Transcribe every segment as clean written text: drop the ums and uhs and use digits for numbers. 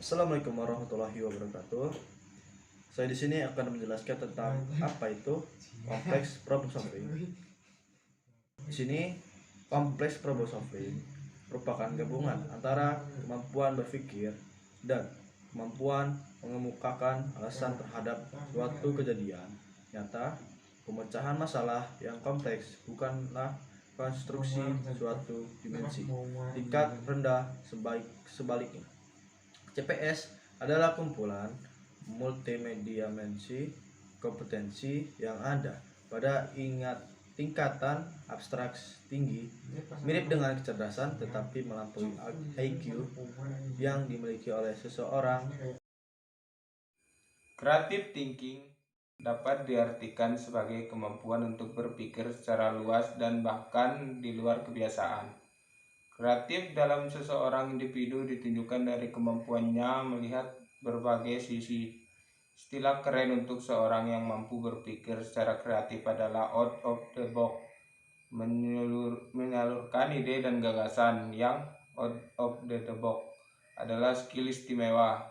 Assalamualaikum warahmatullahi wabarakatuh. Saya di sini akan menjelaskan tentang apa itu kompleks problem solving. Di sini kompleks problem solving merupakan gabungan antara kemampuan berpikir dan kemampuan mengemukakan alasan terhadap suatu kejadian nyata. Pemecahan masalah yang kompleks bukanlah konstruksi suatu dimensi tingkat rendah, sebaliknya. CPS adalah kumpulan multidimensi kompetensi yang ada pada tingkatan abstrak tinggi, mirip dengan kecerdasan tetapi melampaui IQ yang dimiliki oleh seseorang. Creative thinking dapat diartikan sebagai kemampuan untuk berpikir secara luas dan bahkan di luar kebiasaan. Kreatif dalam seseorang individu ditunjukkan dari kemampuannya melihat berbagai sisi. Istilah keren untuk seorang yang mampu berpikir secara kreatif adalah out of the box, menyalurkan ide dan gagasan. Yang out of the box adalah skill istimewa.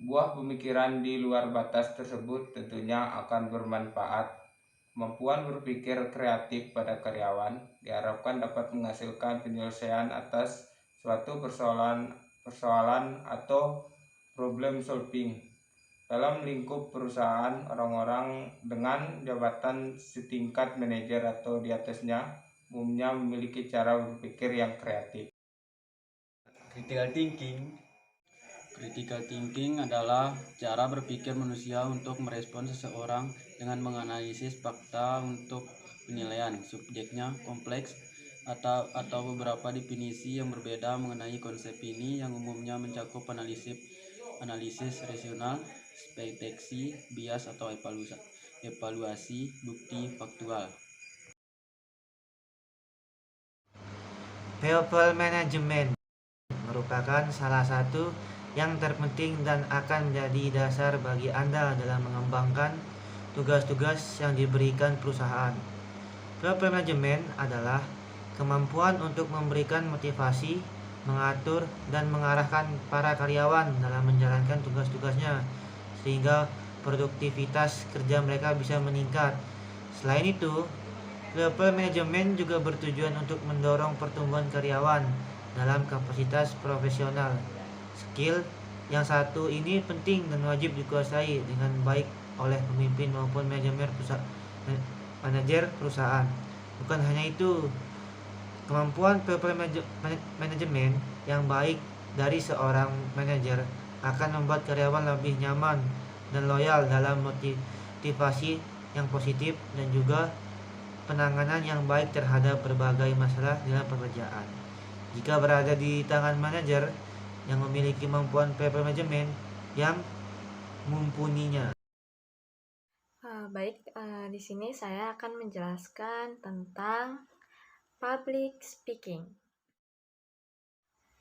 Buah pemikiran di luar batas tersebut tentunya akan bermanfaat. Kemampuan berpikir kreatif pada karyawan diharapkan dapat menghasilkan penyelesaian atas suatu persoalan atau problem solving. Dalam lingkup perusahaan, orang-orang dengan jabatan setingkat manajer atau di atasnya umumnya memiliki cara berpikir yang kreatif. Critical thinking. Critical thinking adalah cara berpikir manusia untuk merespon seseorang dengan menganalisis fakta untuk penilaian subjeknya kompleks atau beberapa definisi yang berbeda mengenai konsep ini yang umumnya mencakup analisis rasional, deteksi bias atau evaluasi bukti faktual. People management merupakan salah satu yang terpenting dan akan menjadi dasar bagi Anda dalam mengembangkan tugas-tugas yang diberikan perusahaan. People management adalah kemampuan untuk memberikan motivasi, mengatur, dan mengarahkan para karyawan dalam menjalankan tugas-tugasnya sehingga produktivitas kerja mereka bisa meningkat. Selain itu, people management juga bertujuan untuk mendorong pertumbuhan karyawan dalam kapasitas profesional. Skill yang satu ini penting dan wajib dikuasai dengan baik oleh pemimpin maupun manajer perusahaan. Bukan hanya itu, kemampuan people management yang baik dari seorang manajer akan membuat karyawan lebih nyaman dan loyal dalam motivasi yang positif dan juga penanganan yang baik terhadap berbagai masalah dalam pekerjaan. Jika berada di tangan manajer yang memiliki kemampuan people management yang mumpuninya. Di sini saya akan menjelaskan tentang public speaking.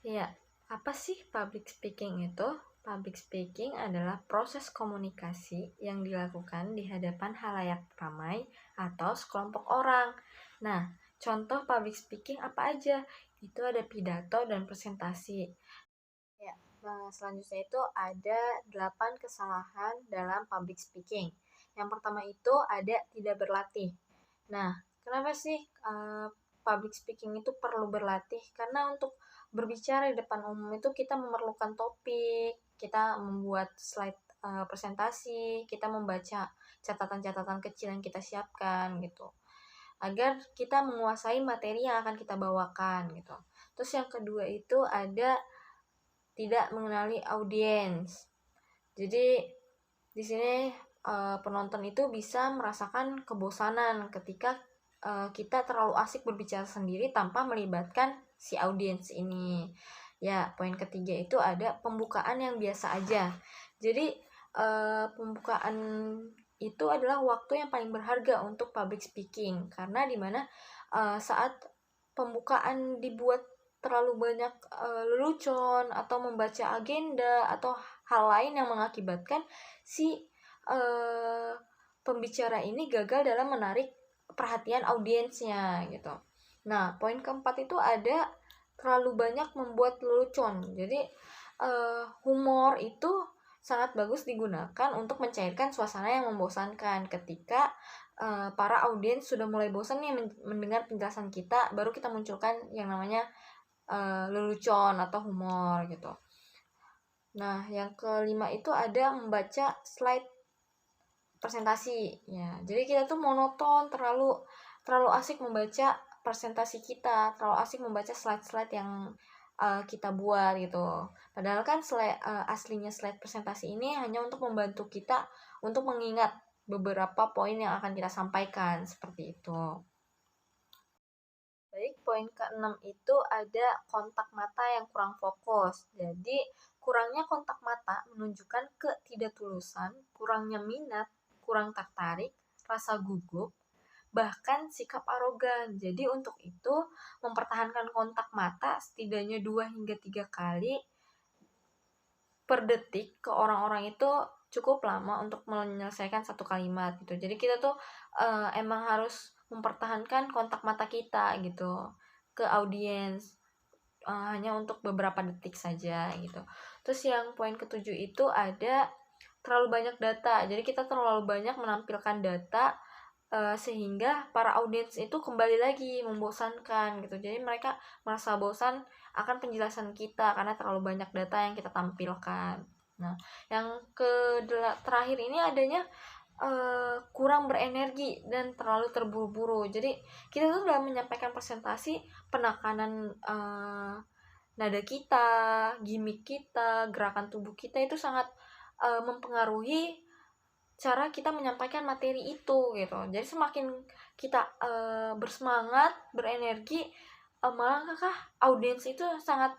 Ya, apa sih public speaking itu? Public speaking adalah proses komunikasi yang dilakukan di hadapan halayak ramai atau sekelompok orang. Nah, contoh public speaking apa aja? Itu ada pidato dan presentasi. Ya, selanjutnya itu ada 8 kesalahan dalam public speaking. Yang pertama itu ada tidak berlatih. Nah, kenapa sih public speaking itu perlu berlatih? Karena untuk berbicara di depan umum itu kita memerlukan topik, kita membuat slide presentasi, kita membaca catatan-catatan kecil yang kita siapkan gitu, agar kita menguasai materi yang akan kita bawakan gitu. Terus yang kedua itu ada tidak mengenali audiens. Jadi di sini penonton itu bisa merasakan kebosanan ketika kita terlalu asik berbicara sendiri tanpa melibatkan si audiens ini. Ya, poin ketiga itu ada pembukaan yang biasa aja. Jadi pembukaan itu adalah waktu yang paling berharga untuk public speaking, karena dimana saat pembukaan dibuat terlalu banyak lelucon atau membaca agenda atau hal lain yang mengakibatkan si pembicara ini gagal dalam menarik perhatian audiensnya gitu. Nah, poin keempat itu ada terlalu banyak membuat lelucon. Jadi humor itu sangat bagus digunakan untuk mencairkan suasana yang membosankan. Ketika para audiens sudah mulai bosan nih mendengar penjelasan kita, baru kita munculkan yang namanya lelucon atau humor gitu. Nah, yang kelima itu ada membaca slide presentasi ya. Jadi kita tuh monoton, terlalu asik membaca presentasi kita, terlalu asik membaca slide-slide yang kita buat gitu. Padahal kan aslinya slide presentasi ini hanya untuk membantu kita untuk mengingat beberapa poin yang akan kita sampaikan, seperti itu. Baik, poin ke-6 itu ada kontak mata yang kurang fokus. Jadi, kurangnya kontak mata menunjukkan ketidaktulusan, kurangnya minat, kurang tertarik, rasa gugup, bahkan sikap arogan. Jadi untuk itu, mempertahankan kontak mata setidaknya 2 hingga 3 kali per detik ke orang-orang itu cukup lama untuk menyelesaikan satu kalimat gitu. Jadi kita tuh emang harus mempertahankan kontak mata kita gitu ke audiens, hanya untuk beberapa detik saja gitu. Terus yang poin ke-7 itu ada terlalu banyak data. Jadi kita terlalu banyak menampilkan data sehingga para audiens itu kembali lagi membosankan gitu. Jadi mereka merasa bosan akan penjelasan kita karena terlalu banyak data yang kita tampilkan. Nah, yang terakhir ini adanya kurang berenergi dan terlalu terburu-buru. Jadi kita tuh dalam menyampaikan presentasi, penekanan nada kita, gimmick kita, gerakan tubuh kita itu sangat mempengaruhi cara kita menyampaikan materi itu gitu. Jadi semakin kita bersemangat, berenergi, malah audiens itu sangat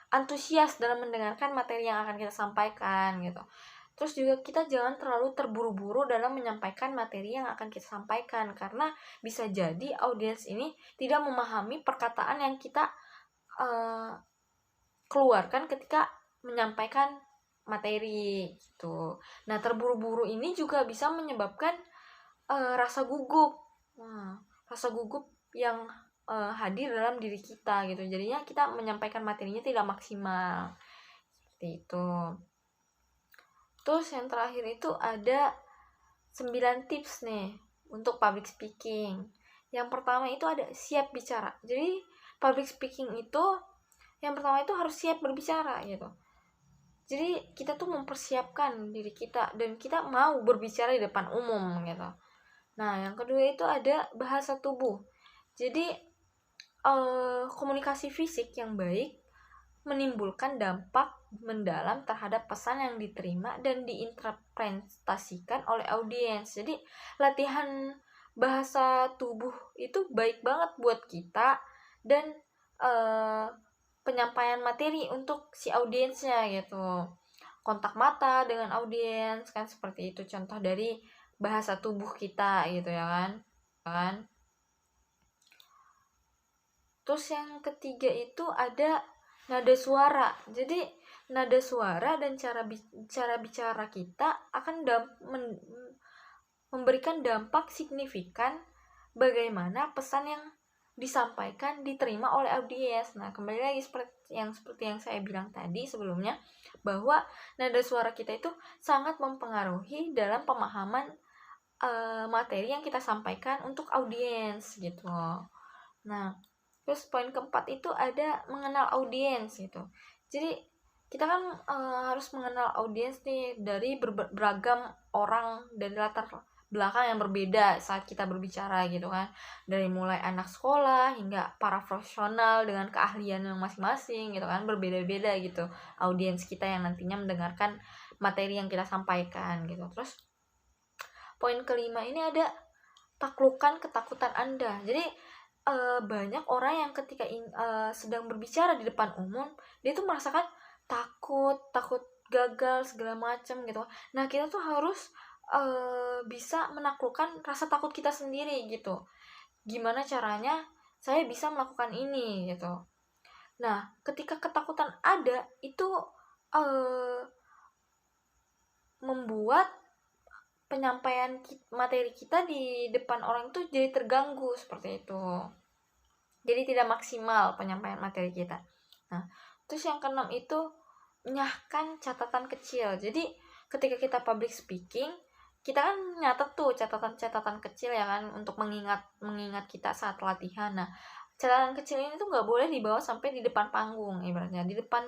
antusias dalam mendengarkan materi yang akan kita sampaikan gitu. Terus juga kita jangan terlalu terburu-buru dalam menyampaikan materi yang akan kita sampaikan, karena bisa jadi audiens ini tidak memahami perkataan yang kita keluarkan ketika menyampaikan materi gitu. Nah, terburu-buru ini juga bisa menyebabkan rasa gugup. Rasa gugup yang hadir dalam diri kita gitu. Jadinya kita menyampaikan materinya tidak maksimal. Seperti itu. Terus yang terakhir itu ada 9 tips nih untuk public speaking. Yang pertama itu ada siap bicara. Jadi public speaking itu yang pertama itu harus siap berbicara gitu. Jadi kita tuh mempersiapkan diri kita dan kita mau berbicara di depan umum gitu. Nah, yang kedua itu ada bahasa tubuh. Jadi komunikasi fisik yang baik menimbulkan dampak mendalam terhadap pesan yang diterima dan diinterpretasikan oleh audiens. Jadi latihan bahasa tubuh itu baik banget buat kita dan penyampaian materi untuk si audiensnya gitu. Kontak mata dengan audiens kan seperti itu contoh dari bahasa tubuh kita gitu ya kan. Terus yang ketiga itu ada nada suara. Jadi nada suara dan cara bicara kita akan memberikan dampak signifikan bagaimana pesan yang disampaikan diterima oleh audiens. Nah, kembali lagi seperti yang saya bilang tadi sebelumnya, bahwa nada suara kita itu sangat mempengaruhi dalam pemahaman materi yang kita sampaikan untuk audiens gitu. Nah, terus poin keempat itu ada mengenal audiens gitu. Jadi kita kan harus mengenal audiens nih dari beragam orang dari latar belakang yang berbeda saat kita berbicara gitu kan, dari mulai anak sekolah hingga para profesional dengan keahlian yang masing-masing gitu kan, berbeda-beda gitu audiens kita yang nantinya mendengarkan materi yang kita sampaikan gitu. Terus poin kelima ini ada taklukkan ketakutan Anda. Jadi banyak orang yang ketika sedang berbicara di depan umum, dia tuh merasakan takut gagal segala macam gitu. Nah, kita tuh harus bisa menaklukkan rasa takut kita sendiri gitu. Gimana caranya saya bisa melakukan ini gitu. Nah, ketika ketakutan ada, itu membuat penyampaian materi kita di depan orang itu jadi terganggu seperti itu. Jadi tidak maksimal penyampaian materi kita. Nah, terus yang keenam itu nyahkan catatan kecil. Jadi ketika kita public speaking, kita kan nyatet tuh catatan-catatan kecil ya kan untuk mengingat kita saat latihan. Nah, catatan kecil ini tuh nggak boleh dibawa sampai di depan panggung, ibaratnya di depan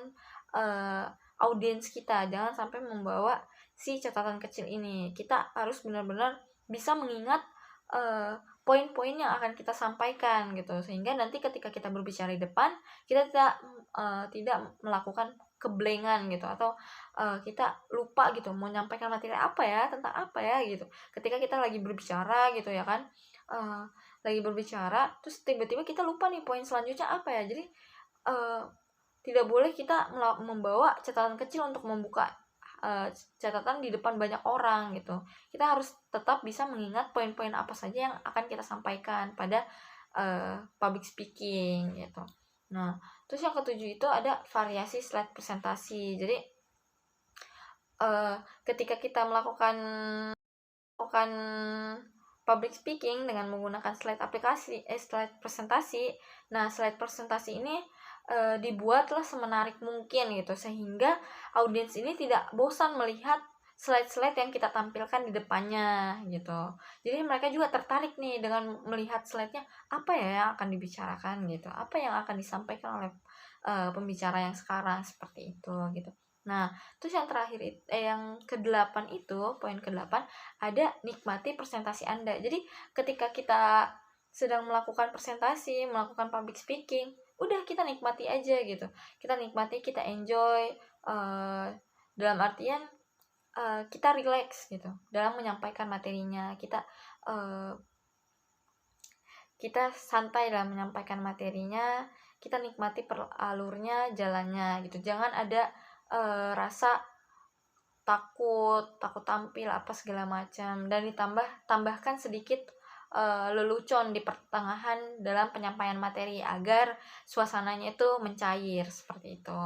audiens kita. Jangan sampai membawa si catatan kecil ini. Kita harus benar-benar bisa mengingat poin-poin yang akan kita sampaikan gitu, sehingga nanti ketika kita berbicara di depan, kita tidak melakukan keblengan gitu, atau kita lupa gitu mau menyampaikan materi apa ya, tentang apa ya gitu. Ketika kita lagi berbicara gitu ya kan, lagi berbicara terus tiba-tiba kita lupa nih poin selanjutnya apa ya. Jadi tidak boleh kita membawa catatan kecil untuk membuka catatan di depan banyak orang gitu. Kita harus tetap bisa mengingat poin-poin apa saja yang akan kita sampaikan pada public speaking gitu. Nah, terus yang ketujuh itu ada variasi slide presentasi. Jadi ketika kita melakukan public speaking dengan menggunakan slide presentasi. Nah, slide presentasi ini dibuatlah semenarik mungkin gitu, sehingga audiens ini tidak bosan melihat slide-slide yang kita tampilkan di depannya gitu. Jadi mereka juga tertarik nih dengan melihat slide-nya, apa ya yang akan dibicarakan gitu, apa yang akan disampaikan oleh pembicara yang sekarang, seperti itu gitu. Nah, terus yang terakhir yang ke-8 itu, poin ke-8, ada nikmati presentasi Anda. Jadi ketika kita sedang melakukan presentasi, melakukan public speaking, udah kita nikmati aja gitu. Kita nikmati, kita enjoy, dalam artian kita relax gitu dalam menyampaikan materinya. Kita santai dalam menyampaikan materinya, kita nikmati alurnya, jalannya gitu. Jangan ada rasa takut tampil apa segala macam, dan tambahkan sedikit lelucon di pertengahan dalam penyampaian materi agar suasananya itu mencair, seperti itu.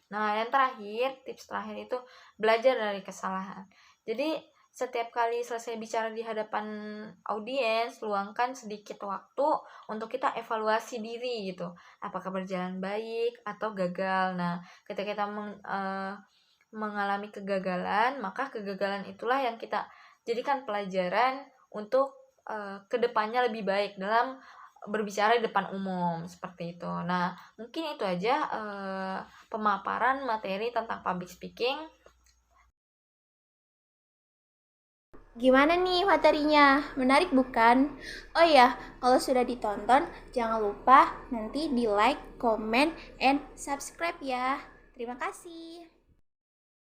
Nah, yang terakhir, tips terakhir itu belajar dari kesalahan. Jadi setiap kali selesai bicara di hadapan audiens, luangkan sedikit waktu untuk kita evaluasi diri gitu. Apakah berjalan baik atau gagal. Nah, ketika kita mengalami kegagalan, maka kegagalan itulah yang kita jadikan pelajaran untuk kedepannya lebih baik dalam berbicara di depan umum, seperti itu. Nah, mungkin itu aja pemaparan materi tentang public speaking. Gimana nih materinya? Menarik bukan? Oh ya, kalau sudah ditonton, jangan lupa nanti di like, comment, and subscribe ya. Terima kasih.